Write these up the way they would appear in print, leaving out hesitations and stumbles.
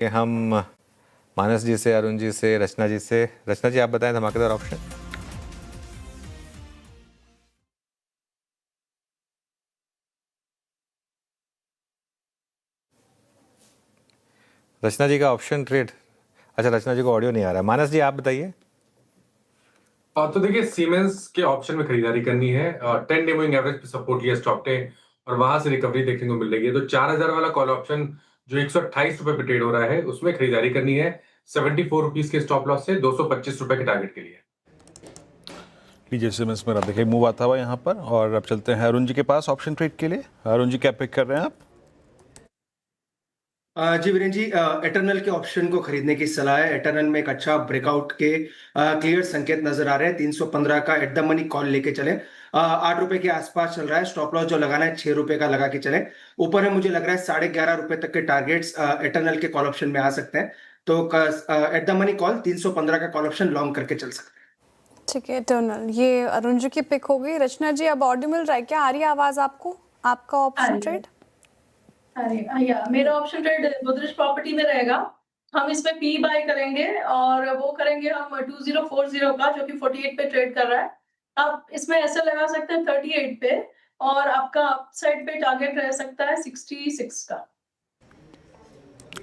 कि हम मानस जी से, अरुण जी से, रचना जी से। रचना जी, आप बताएं धमाकेदार ऑप्शन। रचना जी का ऑप्शन ट्रेड। अच्छा, रचना जी को ऑडियो नहीं आ रहा है। मानस जी, आप बताइए। तो देखिए, सीमेंस के ऑप्शन में खरीदारी करनी है। 10 डे मूविंग एवरेज पे सपोर्ट लिया स्टॉक ने और वहां से रिकवरी देखने को मिल रही है। तो 4000 वाला कॉल ऑप्शन जो 128 रुपए पे ट्रेड हो रहा है, उसमें खरीदारी करनी है 74 रुपीज के स्टॉप लॉस से 225 रुपए के टारगेट के लिए। लीजिए सीमेंस में आप देखिए मूव आता हुआ यहाँ पर। और अब चलते हैं अरुण जी के पास ऑप्शन ट्रेड के लिए। अरुण जी क्या पिक कर रहे हैं आप? जी वीरेंद्र जी, एटर्नल के ऑप्शन को खरीदने की सलाह है। एटर्नल में एक अच्छा ब्रेकआउट के क्लियर संकेत नजर आ रहे हैं। 315 का एट द मनी कॉल लेके चले। 8 रुपए के आसपास चल रहा है। स्टॉप लॉस जो लगाना है 6 रुपए का लगा के चले। ऊपर है, मुझे लग रहा है 11.5 रुपए तक के टारगेट्स एटर्नल के कॉल ऑप्शन में आ सकते हैं। तो एट द मनी कॉल 315 का कॉल ऑप्शन लॉन्ग करके चल सकते हैं। ठीक है, एटर्नल ये अरुण जी की पिक हो गई। रचना जी, अब ऑडियो मिल रहा है क्या? आ रही है आवाज आपको? आपका ऑप्शन ट्रेड? अरे या मेरा ऑप्शन ट्रेड गोदरेज प्रॉपर्टी में रहेगा। हम इसमें पी बाय करेंगे और वो करेंगे हम 2040 का, जो कि 48 पे ट्रेड कर रहा है। आप इसमें ऐसे लगा सकते हैं 38 पे, और आपका अपसाइड पे टारगेट रह सकता है 66 का।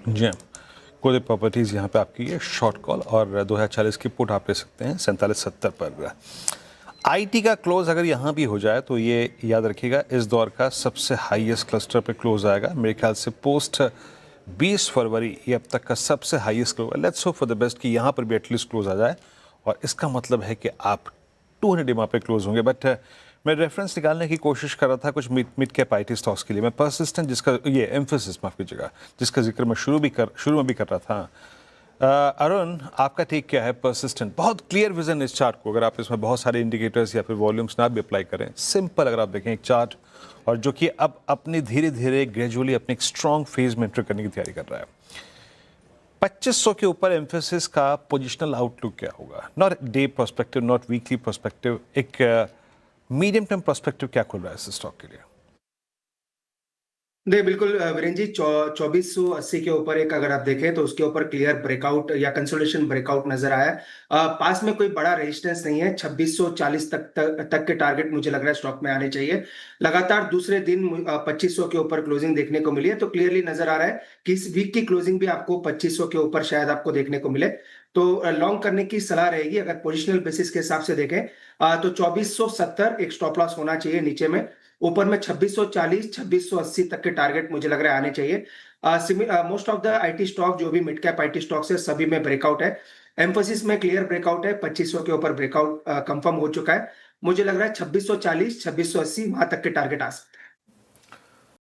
जी, गोदरेज प्रॉपर्टीज यहाँ पे आपकी ये शॉर्ट कॉल और 2040 की पुट आप ले सकते हैं 4770 पर। आईटी का क्लोज अगर यहाँ भी हो जाए तो ये याद रखिएगा इस दौर का सबसे हाईएस्ट क्लस्टर पे क्लोज आएगा मेरे ख्याल से पोस्ट 20 फरवरी। ये अब तक का सबसे हाईएस्ट क्लोज है। Let's hope for the best कि यहाँ पर भी एटलीस्ट क्लोज आ जाए और इसका मतलब है कि आप 200 EMA पे क्लोज होंगे। बट मैं रेफरेंस निकालने की कोशिश कर रहा था कुछ मिड कैप आईटी स्टॉक्स के लिए। मैं परसिस्टेंट, जिसका ये एम्फेसिस माफ कीजिएगा, जिसका जिक्र मैं शुरू में भी कर रहा था। अरुण, आपका टेक क्या है? परसिस्टेंट बहुत क्लियर विजन इस चार्ट को, अगर आप इसमें बहुत सारे इंडिकेटर्स या फिर वॉल्यूम्स ना भी अप्लाई करें, सिंपल अगर आप देखें एक चार्ट, और जो कि अब अपनी धीरे धीरे ग्रेजुअली अपने एक स्ट्रॉन्ग फेज में एंटर करने की तैयारी कर रहा है। 2500 के ऊपर एम्फेसिस का पोजिशनल आउटलुक क्या होगा? Not day perspective, not weekly perspective, एक मीडियम टर्म पर्सपेक्टिव क्या खुल रहा है इस स्टॉक के लिए? नहीं, बिल्कुल वीरेंद्र जी, 2480 के ऊपर एक अगर आप देखें तो उसके ऊपर क्लियर ब्रेकआउट या कंसोलिडेशन ब्रेकआउट नजर आया है। पास में कोई बड़ा रेजिस्टेंस नहीं है। 2640 तक के टारगेट मुझे लग रहा है स्टॉक में आने चाहिए। लगातार दूसरे दिन 2500 के ऊपर क्लोजिंग देखने को मिली है, तो क्लियरली नजर आ रहा है कि इस वीक की क्लोजिंग भी आपको 2500 के ऊपर शायद आपको देखने को मिले। तो लॉन्ग करने की सलाह रहेगी। अगर पोजिशनल बेसिस के हिसाब से देखें तो 2470 एक स्टॉप लॉस होना चाहिए नीचे में। ऊपर में 2640 2680 तक के टारगेट मुझे लग रहा है आने चाहिए। Most of the IT stock जो भी मिड कैप आईटी स्टॉक्स है सभी में ब्रेकआउट है। एम्फोसिस में क्लियर ब्रेकआउट है। 2500 के ऊपर ब्रेकआउट कंफर्म हो चुका है। मुझे लग रहा है 2640 2680 वहां तक के टारगेट आ सकते हैं।